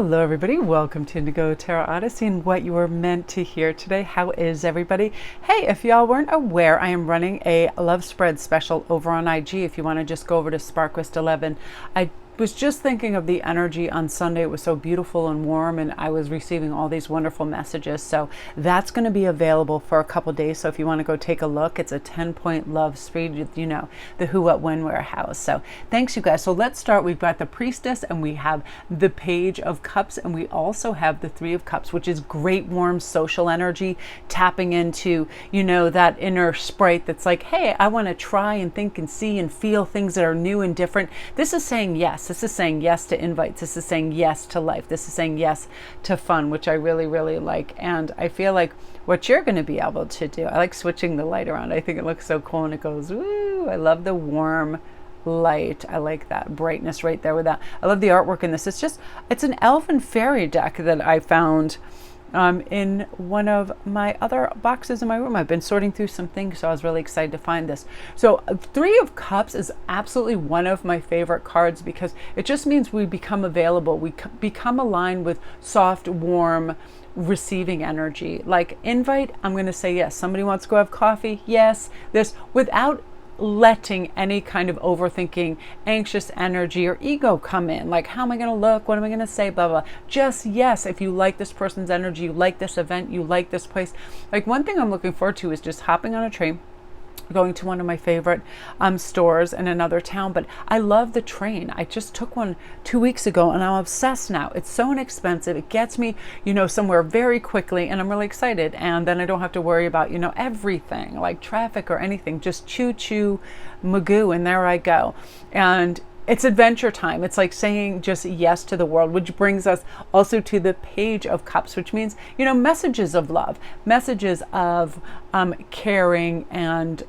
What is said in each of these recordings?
Hello everybody, welcome to Indigo Tarot Odyssey and what you are meant to hear today. How is everybody? Hey, if y'all weren't aware, I am running a love spread special over on IG. If you want to just go over to Sparquist 11. I was just thinking of the energy on Sunday. It was so beautiful and warm, and I was receiving all these wonderful messages. So that's going to be available for a couple days. So if you want to go take a look, it's a 10-point love spread with, you know, the who, what, when, where, how. So thanks, you guys. So let's start. We've got the Priestess, and we have the Page of Cups, and we also have the Three of Cups, which is great, warm, social energy, tapping into, you know, that inner sprite that's like, hey, I want to try and think and see and feel things that are new and different. This is saying yes. This is saying yes to invites. This is saying yes to life. This is saying yes to fun, which I really, really like. And I feel like what you're going to be able to do, I like switching the light around. I think it looks so cool and it goes, woo. I love the warm light. I like that brightness right there with that. I love the artwork in this. It's an elven fairy deck that I found in one of my other boxes in my room. I've been sorting through some things, so I was really excited to find this. So Three of Cups is absolutely one of my favorite cards because it just means we become available. We become aligned with soft, warm, receiving energy. Like invite, I'm going to say yes. Somebody wants to go have coffee? Yes. This without letting any kind of overthinking, anxious energy or ego come in. Like, how am I going to look? What am I going to say? Blah, blah. Just yes. If you like this person's energy, you like this event, you like this place. Like one thing I'm looking forward to is just hopping on a train, going to one of my favorite stores in another town. But I love the train. I just took one 2 weeks ago and I'm obsessed now. It's so inexpensive. It gets me, you know, somewhere very quickly and I'm really excited. And then I don't have to worry about, you know, everything like traffic or anything. Just choo choo magoo and there I go. And it's adventure time. It's like saying just yes to the world, which brings us also to the Page of Cups, which means, you know, messages of love, messages of caring and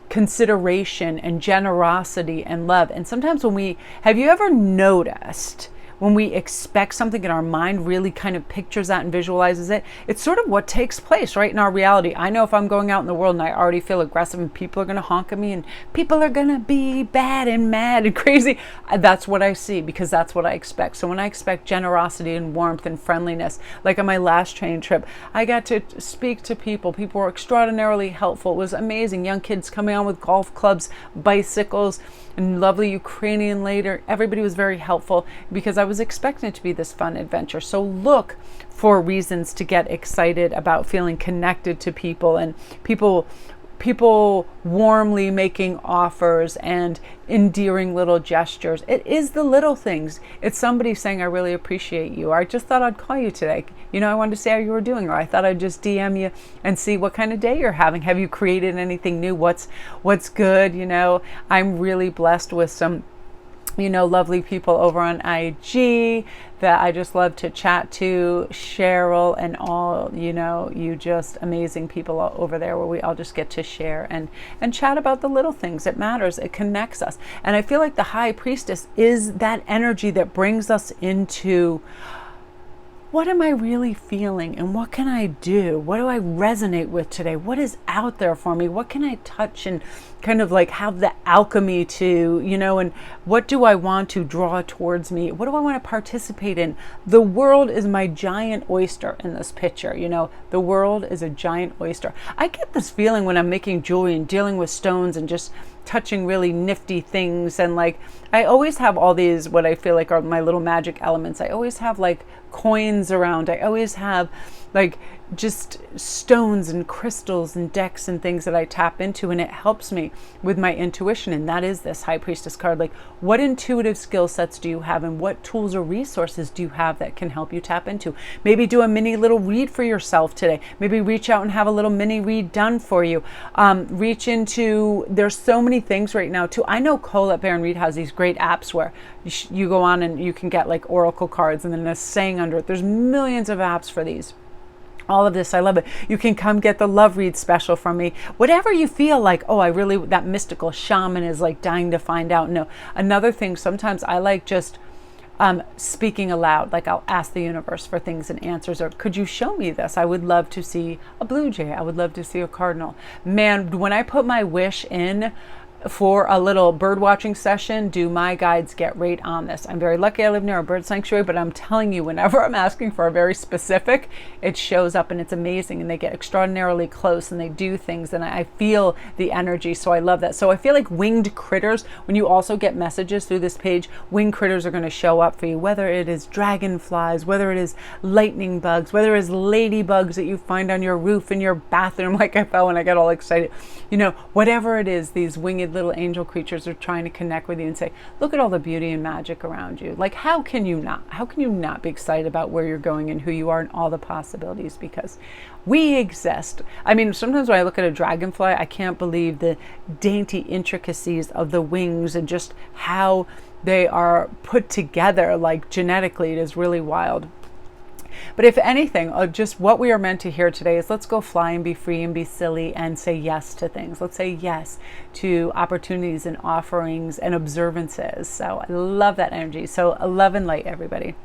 consideration and generosity and love. And sometimes have you ever noticed when we expect something and our mind really kind of pictures that and visualizes it, it's sort of what takes place right in our reality. I know if I'm going out in the world and I already feel aggressive and people are going to honk at me and people are going to be bad and mad and crazy, that's what I see because that's what I expect. So when I expect generosity and warmth and friendliness, like on my last train trip, I got to speak to people. People were extraordinarily helpful. It was amazing. Young kids coming on with golf clubs, bicycles, and lovely Ukrainian lady. Everybody was very helpful because I was expecting it to be this fun adventure. So look for reasons to get excited about feeling connected to people and people warmly making offers and endearing little gestures. It is the little things. It's somebody saying, I really appreciate you. Or I just thought I'd call you today. You know, I wanted to see how you were doing. Or I thought I'd just DM you and see what kind of day you're having. Have you created anything new? What's good? You know, I'm really blessed with some, you know, lovely people over on IG that I just love to chat to. Cheryl and all, you know, you just amazing people all over there where we all just get to share and chat about the little things. It matters. It connects us. And I feel like the High Priestess is that energy that brings us into what am I really feeling and what can I do? What do I resonate with today? What is out there for me? What can I touch and kind of like have the alchemy to, you know, and what do I want to draw towards me? What do I want to participate in? The world is my giant oyster in this picture. You know, the world is a giant oyster. I get this feeling when I'm making jewelry and dealing with stones and just touching really nifty things. And like, I always have all these, what I feel like are my little magic elements. I always have like coins around. I always have like just stones and crystals and decks and things that I tap into, and it helps me with my intuition. And that is this High Priestess card. Like, what intuitive skill sets do you have and what tools or resources do you have that can help you tap into? Maybe do a mini little read for yourself today. Maybe reach out and have a little mini read done for you. Reach into, there's so many things right now too. I know Colette Baron Reid has these great apps where you go on and you can get like oracle cards and then a saying under it. There's millions of apps for these. All of this, I love it. You can come get the love read special from me. Whatever you feel like, oh, I really, that mystical shaman is like dying to find out. No, another thing, sometimes I like just speaking aloud. Like I'll ask the universe for things and answers, or could you show me this? I would love to see a blue jay. I would love to see a cardinal. Man, when I put my wish in, for a little bird watching session, do my guides get right on this. I'm very lucky I live near a bird sanctuary, but I'm telling you, whenever I'm asking for a very specific, it shows up and it's amazing, and they get extraordinarily close and they do things, and I feel the energy. So I love that. So I feel like winged critters, when you also get messages through this page, winged critters are going to show up for you, whether it is dragonflies, whether it is lightning bugs, whether it is ladybugs that you find on your roof in your bathroom, like I felt when I got all excited. You know, whatever it is, these winged little angel creatures are trying to connect with you and say, look at all the beauty and magic around you. Like, how can you not be excited about where you're going and who you are and all the possibilities? Because we exist. I mean, sometimes when I look at a dragonfly, I can't believe the dainty intricacies of the wings and just how they are put together, like genetically. It is really wild. But if anything, just what we are meant to hear today is, let's go fly and be free and be silly and say yes to things. Let's say yes to opportunities and offerings and observances. So I love that energy. So love and light, everybody.